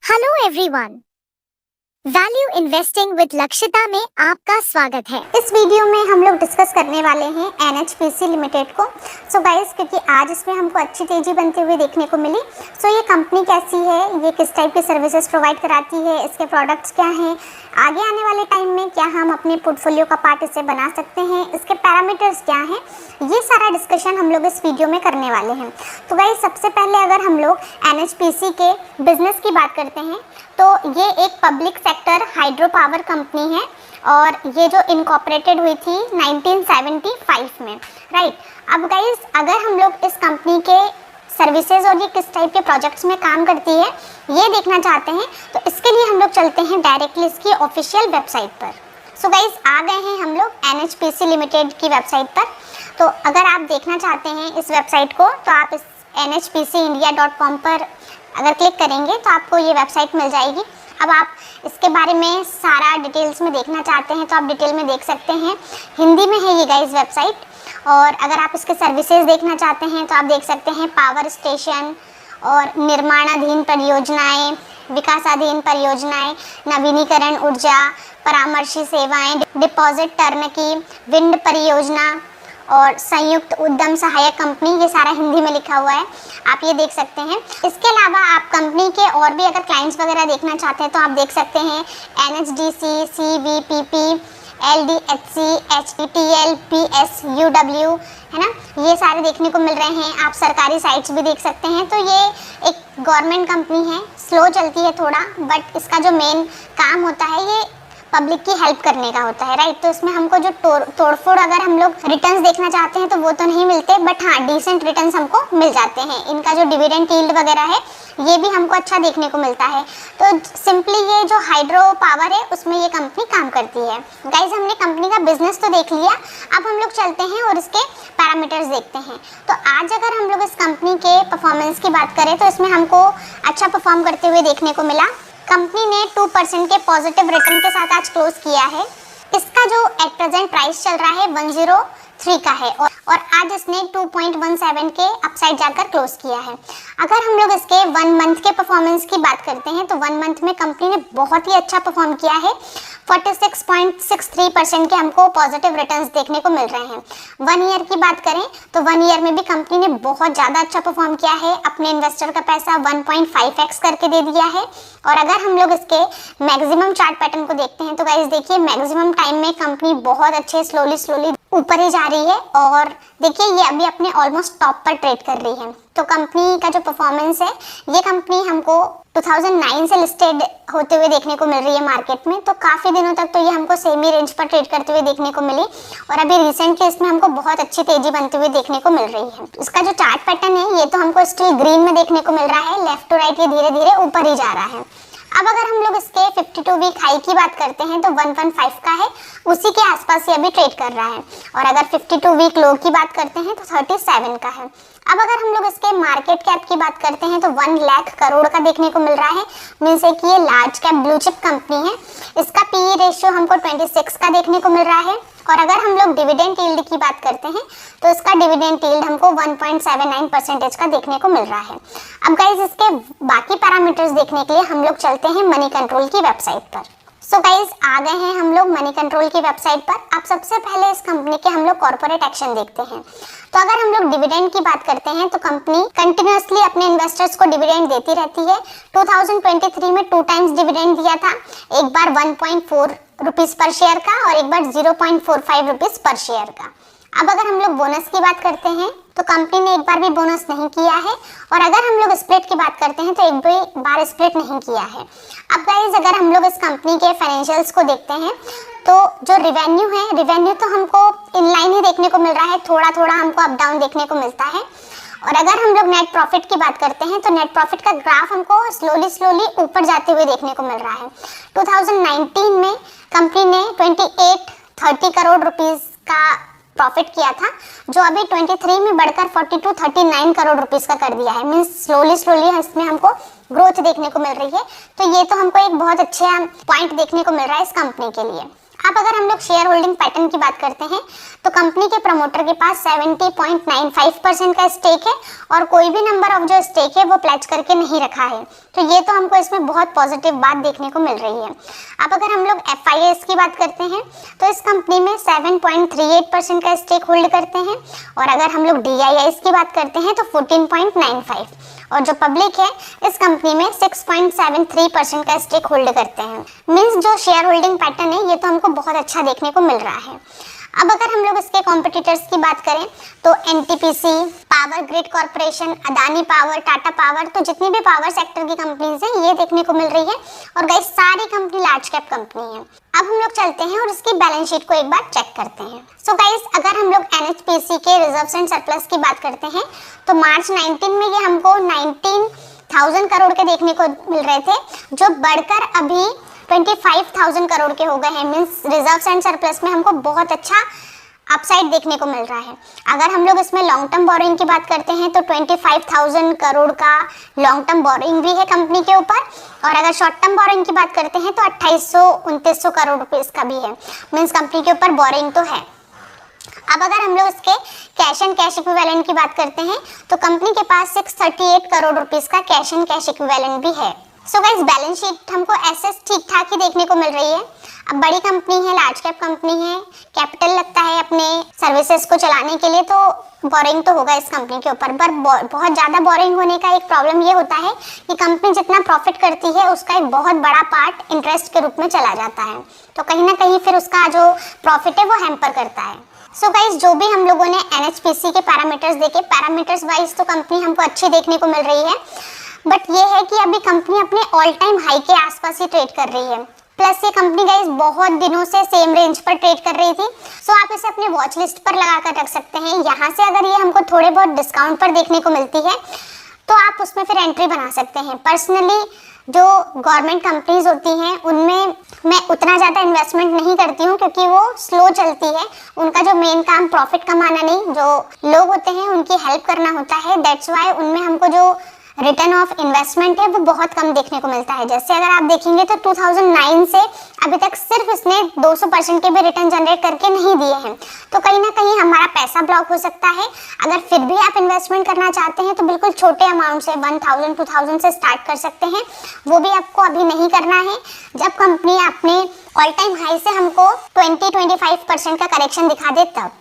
Hello everyone, value investing with Lakshita में आपका स्वागत है। इस वीडियो में हम लोग डिस्कस करने वाले हैं NHPC लिमिटेड को। सो गाइस, क्योंकि आज इसमें हमको अच्छी तेजी बनती हुई देखने को मिली। सो ये कंपनी कैसी है, ये किस टाइप की सर्विसेज प्रोवाइड कराती है, इसके प्रोडक्ट्स क्या हैं, आगे आने वाले टाइम में क्या हम अपने पोर्टफोलियो का पार्ट इसे बना सकते हैं, इसके पैरामीटर्स क्या हैं, ये सारा डिस्कशन हम लोग इस वीडियो में करने वाले हैं। तो गाइस, सबसे पहले अगर हम लोग NHPC के बिजनेस की बात करते हैं तो ये एक public sector hydro power company है और ये जो इनकॉर्पोरेटेड हुई थी 1975 में, राइट। अब गाइस, अगर हम लोग इस कंपनी के सर्विसेज और ये किस टाइप के प्रोजेक्ट्स में काम करती है ये देखना चाहते हैं, तो इसके लिए हम लोग चलते हैं डायरेक्टली इसकी ऑफिशियल वेबसाइट पर। सो गाइस, आ गए हैं हम लोग NHPC लिमिटेड की वेबसाइट पर। तो अगर आप देखना चाहते हैं इस वेबसाइट को तो आप इस NHPCindia.com पर अगर क्लिक करेंगे तो आपको ये वेबसाइट मिल जाएगी। अब आप इसके बारे में सारा डिटेल्स में देखना चाहते हैं तो आप डिटेल में देख सकते हैं। हिंदी में है ये गाइस वेबसाइट। और अगर आप इसके सर्विसेज देखना चाहते हैं तो आप देख सकते हैं पावर स्टेशन और निर्माणाधीन परियोजनाएं, विकासाधीन परियोजनाएं, नवीनीकरण ऊर्जा, परामर्शी सेवाएं, डिपॉजिट टर्नकी, विंड परियोजना और संयुक्त उद्यम सहायक कंपनी, ये सारा हिंदी में लिखा हुआ है, आप ये देख सकते हैं। इसके अलावा आप कंपनी के और भी अगर क्लाइंट्स वगैरह देखना चाहते हैं तो आप देख सकते हैं NHDC, CVPP, LDHC, HTTL, PSUW, है ना, ये सारे देखने को मिल रहे हैं। आप सरकारी साइट्स भी देख सकते हैं। तो ये एक गवर्नमेंट कंपनी है, स्लो चलती है थोड़ा, बट इसका जो मेन काम होता है ये पब्लिक की हेल्प करने का होता है, राइट। तो इसमें हमको जो तोड़फोड़ अगर हम लोग रिटर्न्स देखना चाहते हैं तो वो तो नहीं मिलते, बट हाँ डिसेंट रिटर्न्स हमको मिल जाते हैं। इनका जो डिविडेंड यील्ड वगैरह है ये भी हमको अच्छा देखने को मिलता है। तो सिंपली ये जो हाइड्रो पावर है उसमें ये कंपनी काम करती है। गाइज, हमने कंपनी का बिजनेस तो देख लिया, अब हम लोग चलते हैं और इसके पैरामीटर्स देखते हैं। तो आज अगर हम लोग इस कंपनी के परफॉर्मेंस की बात करें तो इसमें हमको अच्छा परफॉर्म करते हुए देखने को मिला। कंपनी ने 2% के पॉजिटिव रिटर्न के साथ आज क्लोज किया है। इसका जो एट प्रेजेंट प्राइस चल रहा है 103 का है और आज इसने 2.17 के अपसाइड जाकर क्लोज किया है। अगर हम लोग इसके 1 मंथ के परफॉर्मेंस की बात करते हैं तो 1 मंथ में कंपनी ने बहुत ही अच्छा परफॉर्म किया है। 46.63% के हमको पॉजिटिव रिटर्न्स देखने को मिल रहे हैं। 1 ईयर की बात करें तो 1 ईयर में भी कंपनी ने बहुत ज़्यादा अच्छा परफॉर्म किया है, अपने इन्वेस्टर का पैसा 1.5x करके दे दिया है। और अगर हम लोग इसके मैक्सिमम चार्ट पैटर्न को देखते हैं तो गाइस देखिए, मैक्सिमम टाइम में कंपनी बहुत अच्छे स्लोली ऊपर ही जा रही है और देखिए ये अभी अपने ऑलमोस्ट टॉप पर ट्रेड कर रही है। तो कंपनी का जो परफॉर्मेंस है, ये कंपनी हमको 2009 से लिस्टेड होते हुए देखने को मिल रही है मार्केट में। तो काफ़ी दिनों तक तो ये हमको सेमी रेंज पर ट्रेड करते हुए देखने को मिली और अभी रिसेंट केस में हमको बहुत अच्छी तेजी बनते हुए देखने को मिल रही है। इसका जो चार्ट पैटर्न है ये तो हमको स्टिल ग्रीन में देखने को मिल रहा है, लेफ्ट टू राइट ये धीरे धीरे ऊपर ही जा रहा है। अब अगर हम लोग इसके 52 वीक हाई की बात करते हैं तो 115 का है, उसी के आसपास ये अभी ट्रेड कर रहा है। और अगर 52 वीक लो की बात करते हैं तो 37 का है। अब अगर हम लोग इसके मार्केट कैप की बात करते हैं तो 1 लाख करोड़ का देखने को मिल रहा है, मीन्स है कि ये large cap blue chip company है। इसका PE रेशियो हमको 26 का देखने को मिल रहा है। और अगर हम लोग डिविडेंड यील्ड की बात करते हैं तो इसका डिविडेंड यील्ड हमको 1.79% का देखने को मिल रहा है। अब गाइज, इसके बाकी पैरामीटर्स देखने के लिए हम लोग चलते हैं मनी कंट्रोल की वेबसाइट पर। सो गाइज, आ गए हैं हम लोग मनी कंट्रोल की वेबसाइट पर। अब सबसे पहले इस कंपनी के हम लोग कॉर्पोरेट एक्शन देखते हैं। तो अगर हम लोग डिविडेंड की बात करते हैं तो कंपनी कंटिन्यूअसली अपने इन्वेस्टर्स को डिविडेंड देती रहती है। 2023 में 2 टाइम्स डिविडेंड दिया था, एक बार 1.4 रुपीस पर शेयर का और एक बार 0.45 रुपीस पर शेयर का। अब अगर हम लोग बोनस की बात करते हैं तो कंपनी ने एक बार भी बोनस नहीं किया है। और अगर हम लोग स्प्लिट की बात करते हैं तो एक भी बार स्प्लिट नहीं किया है। अब गाइस, अगर हम लोग इस कंपनी के फाइनेंशियल्स को देखते हैं तो जो रिवेन्यू है, रिवेन्यू तो हमको इनलाइन ही देखने को मिल रहा है, थोड़ा थोड़ा हमको अप डाउन देखने को मिलता है। और अगर हम लोग नेट प्रॉफिट की बात करते हैं तो नेट प्रॉफिट का ग्राफ हमको स्लोली ऊपर जाते हुए देखने को मिल रहा है। 2019 में कंपनी ने 28-30 करोड़ रुपीस का प्रॉफिट किया था, जो अभी 23 में बढ़कर 42-39 करोड़ रुपीस का कर दिया है। मीन्स स्लोली इसमें हमको ग्रोथ देखने को मिल रही है। तो ये तो हमको एक बहुत अच्छा पॉइंट देखने को मिल रहा है इस कंपनी के लिए। अब अगर हम लोग शेयर होल्डिंग पैटर्न की बात करते हैं तो कंपनी के प्रमोटर के पास 70.95% का स्टेक है और कोई भी नंबर ऑफ जो स्टेक है वो प्लेज करके नहीं रखा है। तो ये तो हमको इसमें बहुत पॉजिटिव बात देखने को मिल रही है। अब अगर हम लोग FIIs की बात करते हैं तो इस कंपनी में 7.38% का स्टेक होल्ड करते हैं और अगर हम लोग DIIs की बात करते हैं तो 14.95 और जो पब्लिक है इस कंपनी में 6.73% का स्टेक होल्ड करते हैं। मींस जो शेयर होल्डिंग पैटर्न है ये तो हमको बहुत अच्छा देखने को मिल रहा है। अब अगर हम लोग इसके कॉम्पिटिटर्स की बात करें तो NTPC, power grid corporation, Adani power, Tata power, तो जितनी भी पावर सेक्टर की कंपनीज हैं ये देखने को मिल रही है और गाइस सारी कंपनी लार्ज कैप कंपनी है। अब हम लोग चलते हैं और इसकी बैलेंस शीट को एक बार चेक करते हैं। सो गाइस अगर हम लोग NHPC के रिजर्व्स एंड सरप्लस की बात करते हैं तो मार्च 19 में ये हमको 19,000 करोड़ के देखने को मिल रहे थे, जो बढ़कर अभी 25,000 करोड़ के हो गए हैं। मींस रिजर्व्स एंड सरप्लस में हमको बहुत अच्छा अपसाइड देखने को मिल रहा है। अगर हम लोग इसमें लॉन्ग टर्म बोरोइंग की बात करते हैं तो 25,000 करोड़ का लॉन्ग टर्म बोरोइंग भी है कंपनी के ऊपर और अगर शॉर्ट टर्म बोरोइंग की बात करते हैं तो 2800-2900 करोड़ रुपीस का भी है। मींस कंपनी के ऊपर बोरोइंग तो है। अब अगर हम लोग इसके कैश एंड कैश इक्विवेलेंट की बात करते हैं तो कंपनी के पास 638 करोड़ रुपीस का कैश एंड कैश इक्विवेलेंट भी है। सो गाइस बैलेंस शीट हमको ऐसे ठीक ठाक ही देखने को मिल रही है। अब बड़ी कंपनी है, लार्ज कैप कंपनी है, कैपिटल लगता है अपने सर्विसेज को चलाने के लिए, तो बोरिंग तो होगा इस कंपनी के ऊपर। पर बहुत ज़्यादा बोरिंग होने का एक प्रॉब्लम ये होता है कि कंपनी जितना प्रॉफिट करती है उसका एक बहुत बड़ा पार्ट इंटरेस्ट के रूप में चला जाता है, तो कहीं ना कहीं फिर उसका जो प्रॉफिट है वो हैम्पर करता है। सो गाइस जो भी हम लोगों ने NHPC के पैरामीटर्स देखे, पैरामीटर्स वाइज तो कंपनी हमको अच्छी देखने को मिल रही है, बट ये है कि अभी कंपनी अपने ऑल टाइम हाई के आसपास ही ट्रेड कर रही है। प्लस ये कंपनी गाइस बहुत दिनों से सेम रेंज पर ट्रेड कर रही थी, सो आप इसे अपने वॉच लिस्ट पर लगा कर रख सकते हैं। यहाँ से अगर ये हमको थोड़े बहुत डिस्काउंट पर देखने को मिलती है तो आप उसमें फिर एंट्री बना सकते हैं। पर्सनली जो गवर्नमेंट कंपनीज होती हैं उनमें मैं उतना ज़्यादा इन्वेस्टमेंट नहीं करती हूँ क्योंकि वो स्लो चलती है। उनका जो मेन काम प्रॉफिट कमाना नहीं, जो लोग होते हैं उनकी हेल्प करना होता है। दैट्स वाई उनमें हमको जो रिटर्न ऑफ इन्वेस्टमेंट है वो बहुत कम देखने को मिलता है। जैसे अगर आप देखेंगे तो 2009 से अभी तक सिर्फ इसने 200% के भी रिटर्न जनरेट करके नहीं दिए हैं, तो कहीं ना कहीं हमारा पैसा ब्लॉक हो सकता है। अगर फिर भी आप इन्वेस्टमेंट करना चाहते हैं तो बिल्कुल छोटे अमाउंट से 1000-2000 से स्टार्ट कर सकते हैं, वो भी आपको अभी नहीं करना है। जब कंपनी अपने ऑल टाइम हाई से हमको 20-25% का करेक्शन दिखा दे तब।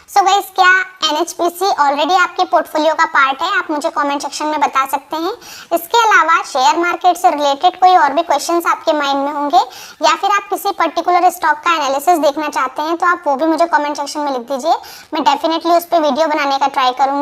सो गाइस क्या NHPC ऑलरेडी आपके पोर्टफोलियो का पार्ट है? आप मुझे कमेंट सेक्शन में बता सकते हैं। इसके अलावा शेयर मार्केट से रिलेटेड कोई और भी क्वेश्चंस आपके माइंड में होंगे या फिर आप किसी पर्टिकुलर स्टॉक का एनालिसिस देखना चाहते हैं तो आप वो भी मुझे कमेंट सेक्शन में लिख दीजिए। मैं डेफिनेटली उस पर वीडियो बनाने का ट्राई करूंगी।